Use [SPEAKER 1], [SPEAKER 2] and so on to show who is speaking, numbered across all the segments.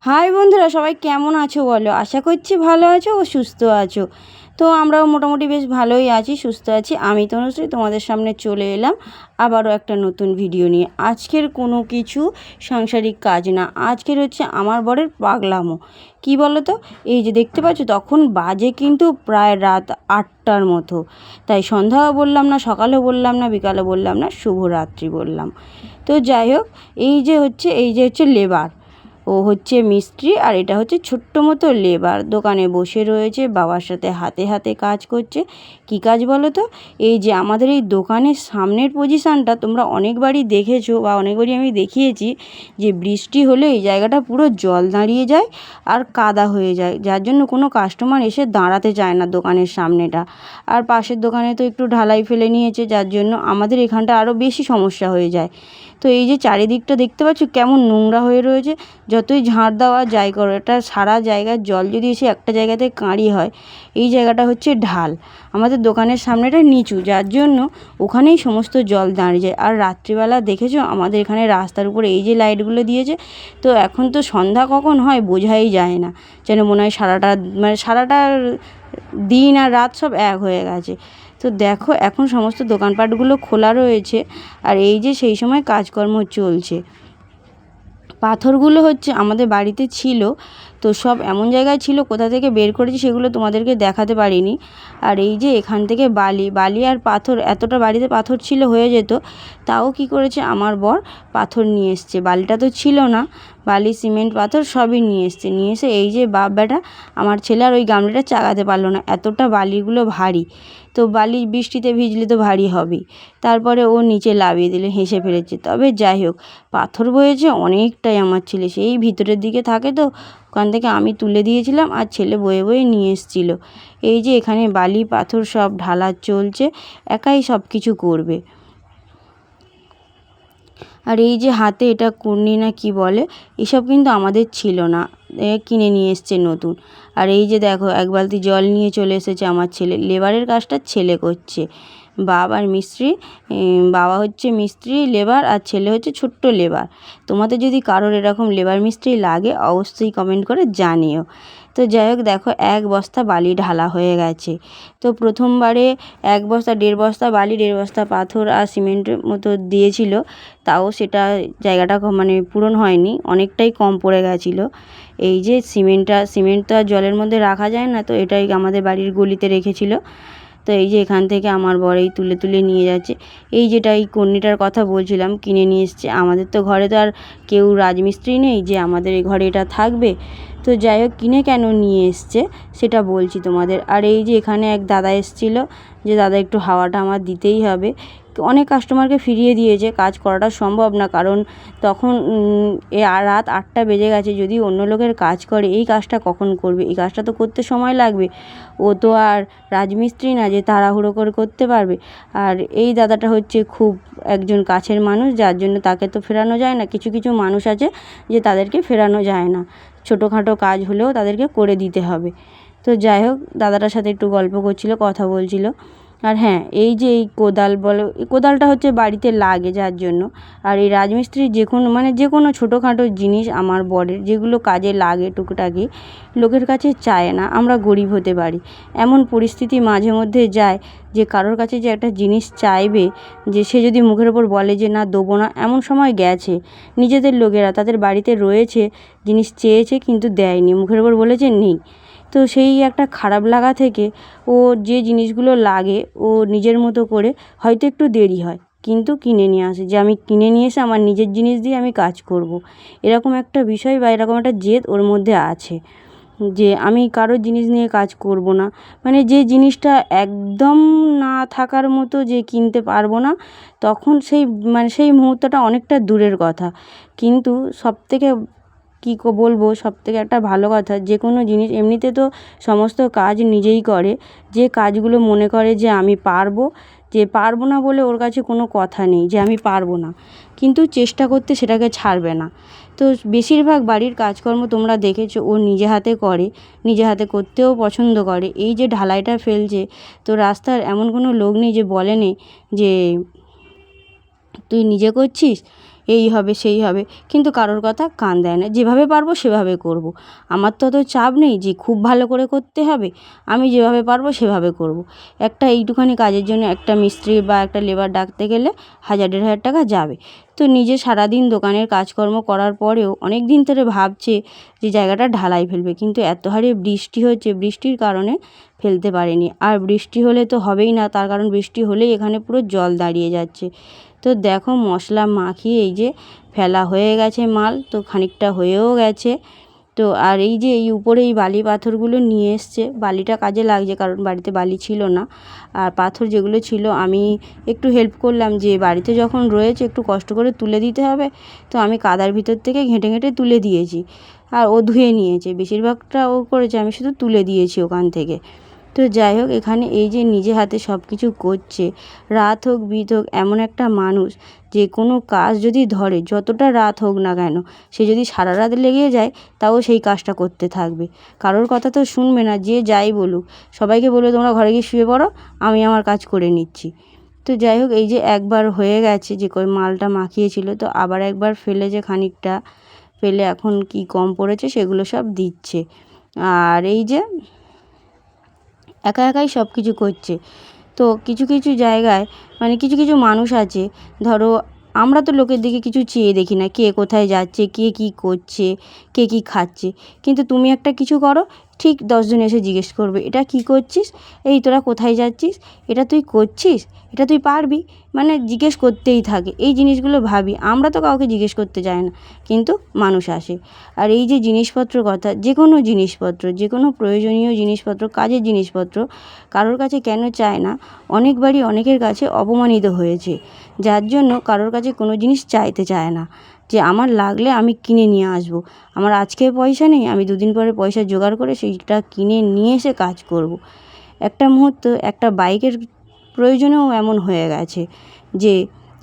[SPEAKER 1] High বন্ধুরা, সবাই কেমন আছো বলো? আশা করছি ভালো আছো ও সুস্থ আছো। তো আমরাও মোটামুটি বেশ ভালোই আছি, সুস্থ আছি। আমি তনুশ্রী তোমাদের সামনে চলে এলাম আবারও একটা নতুন ভিডিও নিয়ে। আজকের কোনো কিছু সাংসারিক কাজ না, আজকের হচ্ছে আমার বরের পাগলামো। কি বলো তো, এই যে দেখতে পাচ্ছ তখন বাজে কিন্তু প্রায় রাত 8টার মতো। তাই সন্ধ্যাও বললাম না, সকালেও বললাম না, বিকালে বললাম না, শুভরাত্রি বললাম। তো যাই হোক, এই যে হচ্ছে লেবার, ও হচ্ছে মিস্ত্রি আর এটা হচ্ছে ছোট্ট মতো লেবার। দোকানে বসে রয়েছে, বাবার সাথে হাতে হাতে কাজ করছে। কি কাজ বলো তো? এই যে আমাদের এই দোকানের সামনের পজিশানটা তোমরা অনেকবারই দেখেছো বা অনেকবারই আমি দেখিয়েছি, যে বৃষ্টি হলে এই জায়গাটা পুরো জল দাঁড়িয়ে যায় আর কাদা হয়ে যায়, যার জন্য কোনো কাস্টমার এসে দাঁড়াতে চায় না দোকানের সামনেটা। আর পাশের দোকানে তো একটু ঢালাই ফেলে নিয়েছে, যার জন্য আমাদের এখানটা আরও বেশি সমস্যা হয়ে যায়। তো এই যে চারিদিকটা দেখতে পাচ্ছ কেমন নোংরা হয়ে রয়েছে, যতই ঝাঁট দেওয়া যাই করো, এটা সারা জায়গার জল যদি এসে একটা জায়গাতে কাঁড়ি হয়, এই জায়গাটা হচ্ছে ঢাল, আমাদের দোকানের সামনেটা নিচু, যার জন্য ওখানেই সমস্ত জল দাঁড়িয়ে যায়। আর রাত্রিবেলা দেখেছো আমাদের এখানে রাস্তার উপরে এই যে লাইটগুলো দিয়েছে, তো এখন তো সন্ধ্যা কখন হয় বোঝাই যায় না, যেন মনে হয় সারাটা দিন আর রাত সব এক হয়ে গেছে। তো দেখো এখন সমস্ত দোকানপাটগুলো খোলা রয়েছে, আর এই যে সেই সময় কাজকর্ম চলছে। পাথরগুলো হচ্ছে আমাদের বাড়িতে ছিল, তো সব এমন জায়গায় ছিল, কোথা থেকে বের করেছি সেগুলো তোমাদেরকে দেখাতে পারিনি। আর এই যে এখান থেকে বালি আর পাথর, এতটা বাড়িতে পাথর ছিল হয়ে যেত, তাও কি করেছে আমার বর, পাথর নিয়ে এসছে। বালিটা তো ছিল না, বালি সিমেন্ট পাথর সবই নিয়ে এসে এই যে বাপ বেটা আমার ছেলে আর ওই গামলাটা চাগাতে পারলো না, এতটা বালিগুলো ভারী। তো বালি বৃষ্টিতে ভিজলে তো ভারী হবেই। তারপরে ও নিচে নামিয়ে দিলে, হেসে ফেলেছে। তবে যাই হোক, পাথর বয়েছে অনেকটাই আমার ছেলে, সেই ভিতরের দিকে থাকে, তো ওখান থেকে আমি তুলে দিয়েছিলাম আর ছেলে বয়ে বয়ে নিয়ে এসেছিলো। এই যে এখানে বালি পাথর সব ঢালা চলছে, একাই সব কিছু করবে। আর এই যে হাতে এটা কুর্নি না কি বলে, এসব কিন্তু আমাদের ছিল না, কিনে নিয়ে এসছে নতুন। আর এই যে দেখো এক বালতি জল নিয়ে চলে এসেছে আমার ছেলে, লেবারের কাজটা ছেলে করছে। বাবার মিস্ত্রি, বাবা হচ্ছে মিস্ত্রি লেবার আর ছেলে হচ্ছে ছোট্ট লেবার। তোমাদের যদি কারোর এরকম লেবার মিস্ত্রি লাগে অবশ্যই কমেন্ট করে জানিও। তো যাই হোক দেখো, এক বস্তা বালি ঢালা হয়ে গেছে। তো প্রথমবারে 1 বস্তা 1.5 বস্তা বালি, 1.5 বস্তা পাথর আর সিমেন্টের মতো দিয়েছিল, তাও সেটা জায়গাটা মানে পূরণ হয়নি, অনেকটাই কম পড়ে গেছিলো। এই যে সিমেন্ট তো আর জলের মধ্যে রাখা যায় না, তো এটাই আমাদের বাড়ির গলিতে রেখেছিল। তো এই যে এখান থেকে আমার বর এই তুলে তুলে নিয়ে যাচ্ছে। এই যেটা এই কর্নিটার কথা বলছিলাম, কিনে নিয়ে এসছে। আমাদের তো ঘরে তো আর কেউ রাজমিস্ত্রি নেই যে আমাদের এই ঘরে এটা থাকবে। তো যাই হোক, কিনে কেন নিয়ে এসছে সেটা বলছি তোমাদের। আর এই যে এখানে এক দাদা এসেছিলো, যে দাদা একটু হাওয়াটা আমার দিতেই হবে। অনেক কাস্টমারকে ফিরিয়ে দিয়েছে, কাজ করাটা সম্ভব না, কারণ তখন রাত 8টা বেজে গেছে। যদি অন্য লোকের কাজ করে, এই কাজটা কখন করবে? এই কাজটা তো করতে সময় লাগবে। ও তো আর রাজমিস্ত্রি না যে তাড়াহুড়ো করে করতে পারবে। আর এই দাদাটা হচ্ছে খুব একজন কাছের মানুষ, যার জন্য তাকে তো ফেরানো যায় না। কিছু কিছু মানুষ আছে যে তাদেরকে ফেরানো যায় না, ছোটোখাটো কাজ হলেও তাদেরকে করে দিতে হবে। তো যাই হোক, দাদাটার সাথে একটু গল্প করছিল, কথা বলছিল। আর হ্যাঁ, এই যে এই কোদাল বলো, এই কোদালটা হচ্ছে বাড়িতে লাগে যার জন্য। আর এই রাজমিস্ত্রির যে কোনো ছোটোখাটো জিনিস আমার বরের যেগুলো কাজে লাগে টুকিটাকি, লোকের কাছে চায় না। আমরা গরিব হতে পারি, এমন পরিস্থিতি মাঝে মধ্যে যায় যে কারোর কাছে যে একটা জিনিস চাইবে, যে সে যদি মুখের ওপর বলে যে না দেবো না, এমন সময় গেছে। নিজেদের লোকেরা তাদের বাড়িতে রয়েছে, জিনিস চেয়েছে কিন্তু দেয়নি, মুখের ওপর বলেছে নেই। তো সেই একটা খারাপ লাগা থেকে ও যে জিনিসগুলো লাগে ও নিজের মতো করে, হয়তো একটু দেরি হয় কিন্তু কিনে নিয়ে আসে, যে আমি কিনে নিয়ে এসে আমার নিজের জিনিস দিয়ে আমি কাজ করব। এরকম একটা বিষয় বা এরকম একটা জেদ ওর মধ্যে আছে, যে আমি কারোর জিনিস নিয়ে কাজ করব না। মানে যে জিনিসটা একদম না থাকার মতো, যে কিনতে পারবো না, তখন সেই মুহূর্তটা অনেকটা দূরের কথা। কিন্তু সবথেকে বলবো, সবথেকে একটা ভালো কথা, যে কোনো জিনিস এমনিতে তো সমস্ত কাজ নিজেই করে। যে কাজগুলো মনে করে যে আমি পারবো, যে পারবো না বলে ওর কাছে কোনো কথা নেই যে আমি পারবো না, কিন্তু চেষ্টা করতে সেটাকে ছাড়বে না। তো বেশিরভাগ বাড়ির কাজকর্ম তোমরা দেখেছো ও নিজে হাতে করে, নিজে হাতে করতেও পছন্দ করে। এই যে ঢালাইটা ফেলছে, তো রাস্তার এমন কোনো লোক নেই যে বলেনি যে তুই নিজে করছিস। এই হবে সেই হবে, কিন্তু কারোর কথা কান দেয় না। যেভাবে পারবো সেভাবে করব। আমার তো অত চাপ নেই যে খুব ভালো করে করতে হবে, আমি যেভাবে পারবো সেভাবে করব। একটা এইটুখানি কাজের জন্য একটা মিস্ত্রি বা একটা লেবার ডাকতে গেলে 1000-1500 টাকা যাবে। তো নিজে সারাদিন দোকানের কাজকর্ম করার পরেও অনেক দিন ধরে ভাবছে যে জায়গাটা ঢালাই ফেলবে, কিন্তু এত হারে বৃষ্টি হচ্ছে, বৃষ্টির কারণে ফেলতে পারেনি। আর বৃষ্টি হলে তো হবেই না, তার কারণ বৃষ্টি হলেই এখানে পুরো জল দাঁড়িয়ে যাচ্ছে। তো দেখো মশলা মাখিয়ে এই যে ফেলা হয়ে গেছে মাল, তো খানিকটা হয়েও গেছে। তো আর এই যে এই উপরে এই বালি পাথরগুলো নিয়ে এসছে, বালিটা কাজে লাগছে কারণ বাড়িতে বালি ছিল না। আর পাথর যেগুলো ছিল আমি একটু হেল্প করলাম, যে বাড়িতে যখন রয়েছে একটু কষ্ট করে তুলে দিতে হবে, তো আমি কাদার ভিতর থেকে ঘেঁটে ঘেঁটে তুলে দিয়েছি। আর ও ধুয়ে নিয়েছে, বেশিরভাগটা ও করেছে, আমি শুধু তুলে দিয়েছি ওখান থেকে। তো যাই হোক, এখানে এই যে নিজে হাতে সব কিছু করছে, রাত হোক বিত হোক, এমন একটা মানুষ যে কোনো কাজ যদি ধরে, যতটা রাত হোক না কেন, সে যদি সারা রাত লেগে যায় তাও সেই কাজটা করতে থাকবে। কারোর কথা তো শুনবে না, যে যাই বলুক। সবাইকে বলবে তোমরা ঘরে গিয়ে শুয়ে পড়ো, আমি আমার কাজ করে নিচ্ছি। তো যাই হোক, এই যে একবার হয়ে গেছে যে মালটা মাখিয়েছিল, তো আবার একবার ফেলেছে খানিকটা, ফেলে এখন কি কম পড়েছে সেগুলো সব দিচ্ছে। আর এই যে একা একাই সব কিছু করছে। তো কিছু কিছু জায়গায় মানে কিছু কিছু মানুষ আছে, ধরো আমরা তো লোকের দিকে কিছু চেয়ে দেখি না, কে কোথায় যাচ্ছে, কে কী করছে, কে কী খাচ্ছে। কিন্তু তুমি একটা কিছু করো, ঠিক 10 জন এসে জিজ্ঞেস করবে এটা কী করছিস, এই তোরা কোথায় যাচ্ছিস, এটা তুই করছিস, এটা তুই পারবি, মানে জিজ্ঞেস করতেই থাকে। এই জিনিসগুলো ভাবি, আমরা তো কাউকে জিজ্ঞেস করতে যাই না, কিন্তু মানুষ আসে। আর এই যে জিনিসপত্র কথা, যে কোনো জিনিসপত্র, যে কোনো প্রয়োজনীয় জিনিসপত্র, কাজের জিনিসপত্র কারোর কাছে কেন চায় না, অনেকবারই অনেকের কাছে অপমানিত হয়েছে, যার জন্য কারোর কাছে কোনো জিনিস চাইতে চায় না, যে আমার লাগলে আমি কিনে নিয়ে আসবো, আমার আজকে পয়সা নেই, আমি 2 দিন পরে পয়সা জোগাড় করে সেইটা কিনে নিয়ে এসে কাজ করব। একটা মুহূর্ত একটা বাইকের প্রয়োজনেও এমন হয়ে গেছে যে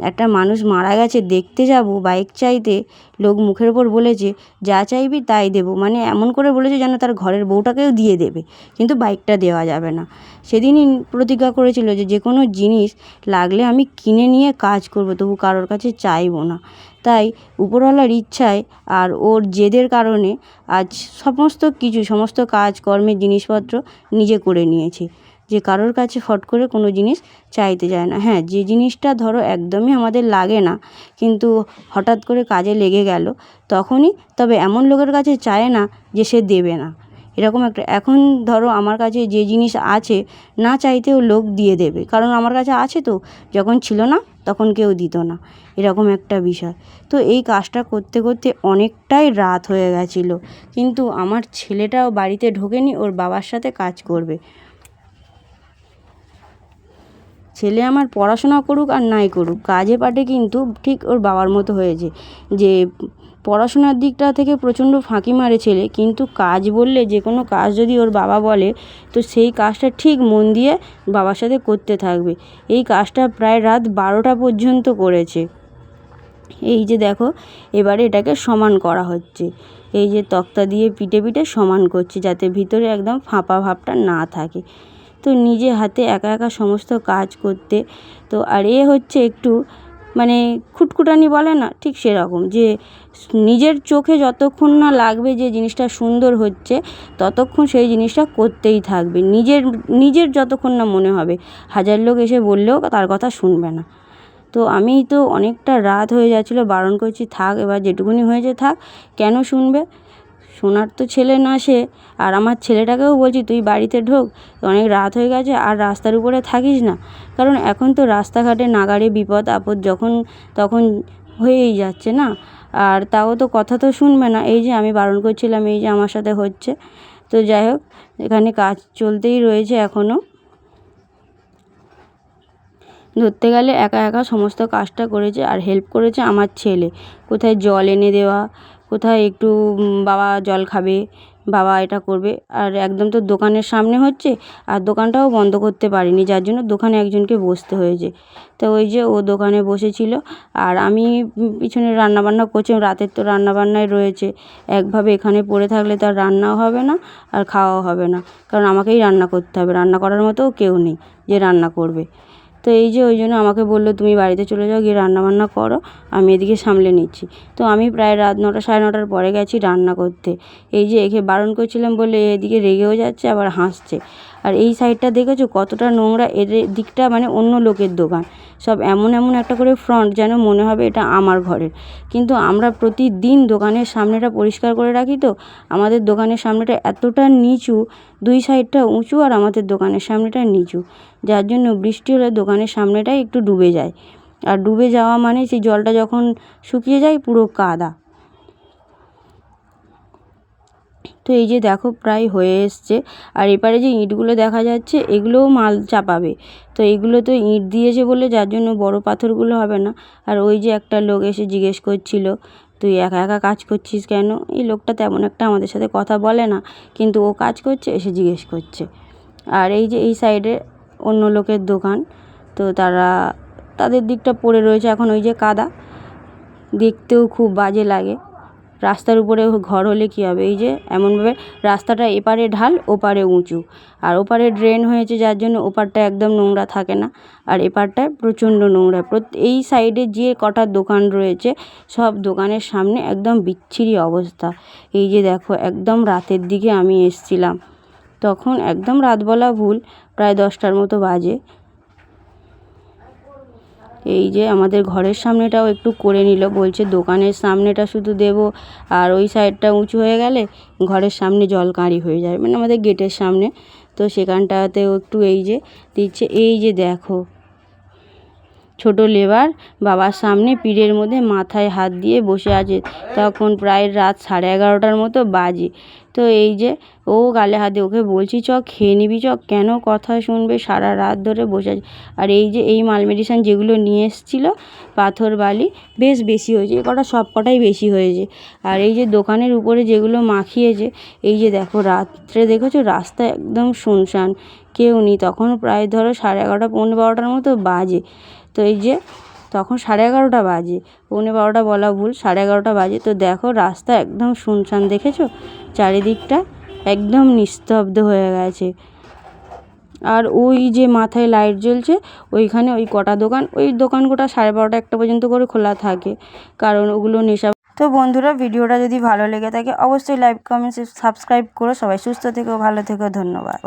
[SPEAKER 1] একটা মানুষ মারা গেছে, দেখতে যাব বাইক চাইতে, লোক মুখের ওপর বলেছে যা চাইবি তাই দেবো, মানে এমন করে বলেছে যেন তার ঘরের বউটাকেও দিয়ে দেবে, কিন্তু বাইকটা দেওয়া যাবে না। সেদিনই প্রতিজ্ঞা করেছিল যে যে কোনো জিনিস লাগলে আমি কিনে নিয়ে কাজ করব, তবু কারোর কাছে চাইবো না। তাই উপরওয়ালার ইচ্ছায় আর ওর জেদের কারণে আজ সমস্ত কাজকর্মের জিনিসপত্র নিজে করে নিয়েছে, যে কারোর কাছে ফট করে কোনো জিনিস চাইতে যায় না। হ্যাঁ, যে জিনিসটা ধরো একদমই আমাদের লাগে না, কিন্তু হঠাৎ করে কাজে লেগে গেল, তখনই তবে এমন লোকের কাছে চায় না যে সে দেবে না। এরকম একটা, এখন ধরো আমার কাছে যে জিনিস আছে, না চাইতেও লোক দিয়ে দেবে, কারণ আমার কাছে আছে, তো যখন ছিল না তখন কেউ দিত না, এরকম একটা বিষয়। তো এই কাজটা করতে করতে অনেকটাই রাত হয়ে গেছিলো, কিন্তু আমার ছেলেটাও বাড়িতে ঢোকেনি, ওর বাবার সাথে কাজ করবে। ছেলে আমার পড়াশোনা করুক আর নাই করুক, কাজে পাটে কিন্তু ঠিক ওর বাবার মতো হয়েছে, যে পড়াশোনার দিকটা থেকে প্রচণ্ড ফাঁকি মারে ছেলে, কিন্তু কাজ বললে, যে কোনো কাজ যদি ওর বাবা বলে, তো সেই কাজটা ঠিক মন দিয়ে বাবার সাথে করতে থাকবে। এই কাজটা প্রায় রাত 12টা পর্যন্ত করেছে। এই যে দেখো, এবারে এটাকে সমান করা হচ্ছে, এই যে তক্তা দিয়ে পিটে পিটে সমান করছে, যাতে ভিতরে একদম ফাঁপা ভাবটা না থাকে। তো নিজে হাতে একা একা সমস্ত কাজ করতে, তো আর এ হচ্ছে একটু মানে খুটখুটানি বলে না, ঠিক সেরকম, যে নিজের চোখে যতক্ষণ না লাগবে যে জিনিসটা সুন্দর হচ্ছে, ততক্ষণ সেই জিনিসটা করতেই থাকবে, নিজের যতক্ষণ না মনে হবে। 1000 লোক এসে বললেও তার কথা শুনবে না। তো আমি তো অনেকটা রাত হয়ে যাচ্ছিলো, বারণ করছি থাক, এবার যেটুকুনি হয়েছে থাক, কেন শুনবে, শোনার তো ছেলে না সে। আর আমার ছেলেটাকেও বলছি তুই বাড়িতে ঢোক, অনেক রাত হয়ে গেছে, আর রাস্তার উপরে থাকিস না, কারণ এখন তো রাস্তাঘাটে নাগাড়ে বিপদ আপদ যখন তখন হয়েই যাচ্ছে না। আর তাও তো কথা তো শুনবে না, এই যে আমি বারণ করছিলাম, এই যে আমার সাথে হচ্ছে। তো যাই হোক, এখানে কাজ চলতেই রয়েছে এখনও। ধরতে গেলে একা একা সমস্ত কাজটা করেছে, আর হেল্প করেছে আমার ছেলে, কোথায় জল এনে দেওয়া, কোথায় একটু বাবা জল খাবে, বাবা এটা করবে। আর একদম তো দোকানের সামনে হচ্ছে, আর দোকানটাও বন্ধ করতে পারিনি, যার জন্য দোকানে একজনকে বসতে হয়েছে। তো ওই যে ও দোকানে বসেছিল, আর আমি পিছনে রান্নাবান্না করছিলাম, রাতের তো রান্নাবান্নায় রয়েছে, একভাবে এখানে পড়ে থাকলে তো আর রান্নাও হবে না আর খাওয়াও হবে না, কারণ আমাকেই রান্না করতে হবে, রান্না করার মতো কেউ নেই যে রান্না করবে। তো এই যে ওই জন্য আমাকে বললো তুমি বাড়িতে চলে যাও, গিয়ে রান্নাবান্না করো, আমি এদিকে সামলে নিচ্ছি। তো আমি প্রায় রাত 9টা 9:30 পরে গেছি রান্না করতে। এই যে একে বারণ করছিলাম বলে এদিকে রেগেও যাচ্ছে আবার হাসছে। আর এই সাইডটা দেখেছো কতটা নোংরা, এর দিকটা মানে অন্য লোকের দোকান, সব এমন এমন একটা করে ফ্রন্ট যেন মনে হবে এটা আমার ঘরের। কিন্তু আমরা প্রতিদিন দোকানের সামনেটা পরিষ্কার করে রাখি, তো আমাদের দোকানের সামনেটা এতটা নিচু, 2 সাইডটা উঁচু আর আমাদের দোকানের সামনেটা নিচু, যার জন্য বৃষ্টি হলে দোকানের সামনেটাই একটু ডুবে যায়। আর ডুবে যাওয়া মানে সেই জলটা যখন শুকিয়ে যায় পুরো কাদা। তো এই যে দেখো প্রায় হয়ে এসছে। আর এপারে যে ইঁটগুলো দেখা যাচ্ছে এগুলোও মাল চাপাবে, তো এগুলো তো ইঁট দিয়েছে বলে যার জন্য বড় পাথরগুলো হবে না। আর ওই যে একটা লোক এসে জিজ্ঞেস করছিল তুই একা একা কাজ করছিস কেন। এই লোকটা তেমন একটা আমাদের সাথে কথা বলে না, কিন্তু ও কাজ করছে এসে জিজ্ঞেস করছে। আর এই যে এই সাইডে অন্য লোকের দোকান, তো তাদের দিকটা পড়ে রয়েছে এখন ওই যে কাদা, দেখতেও খুব বাজে লাগে। রাস্তার উপরে ঘর হলে কী হবে, এই যে এমনভাবে রাস্তাটা এপারে ঢাল ওপারে উঁচু, আর ওপারে ড্রেন হয়েছে যার জন্য ওপারটা একদম নোংরা থাকে না, আর এপারটায় প্রচণ্ড নোংরা। এই সাইডে যে কটা দোকান রয়েছে সব দোকানের সামনে একদম বিচ্ছিরি অবস্থা। এই যে দেখো একদম রাতের দিকে আমি এসছিলাম, তখন একদম রাত বলা ভুল, প্রায় 10টার মতো বাজে। এই যে আমাদের ঘরের সামনেটাও একটু করে নিল, বলছে দোকানের সামনেটা শুধু দেবো আর ওই সাইডটা উঁচু হয়ে গেলে ঘরের সামনে জলকাঁড়ি হয়ে যায়, মানে আমাদের গেটের সামনে, তো সেখানটাতেও একটু এই যে দিচ্ছে। এই যে দেখো ছোট লেবার বাবার সামনে পীরের মধ্যে মাথায় হাত দিয়ে বসে আছে, তখন প্রায় রাত 11:30টার মতো বাজে। তো এই যে ও গালে হাত দিয়ে, ওকে বলছি চ খেয়ে নিবি চ, কেন কথা শুনবে, সারা রাত ধরে বসে আছে। আর এই যে এই মাল মেডিসিন যেগুলো নিয়ে এসেছিলো পাথর বালি বেশ বেশি হয়েছে, এ কটা সব কটাই বেশি হয়েছে। আর এই যে দোকানের উপরে যেগুলো মাখিয়েছে, এই যে দেখো রাত্রে দেখেছো রাস্তা একদম শুনশান, কেউ নেই। তখন প্রায় ধরো 11:30 11:45টার মতো বাজে। তো এই যে তখন 11:30 বাজে, 11:45 বলা ভুল, 11:30 বাজে। তো দেখো রাস্তা একদম শুনশান, দেখেছো চারিদিকটা একদম নিস্তব্ধ হয়ে গেছে। আর ওই যে মাথায় লাইট জ্বলছে ওইখানে ওই কটা দোকান, ওই দোকান গোটা 12:30 1টা পর্যন্ত করে খোলা থাকে, কারণ ওগুলো নেশা। তো বন্ধুরা ভিডিওটা যদি ভালো লেগে থাকে অবশ্যই লাইক কমেন্ট সাবস্ক্রাইব করো। সবাই সুস্থ থেকো, ভালো থেকো, ধন্যবাদ।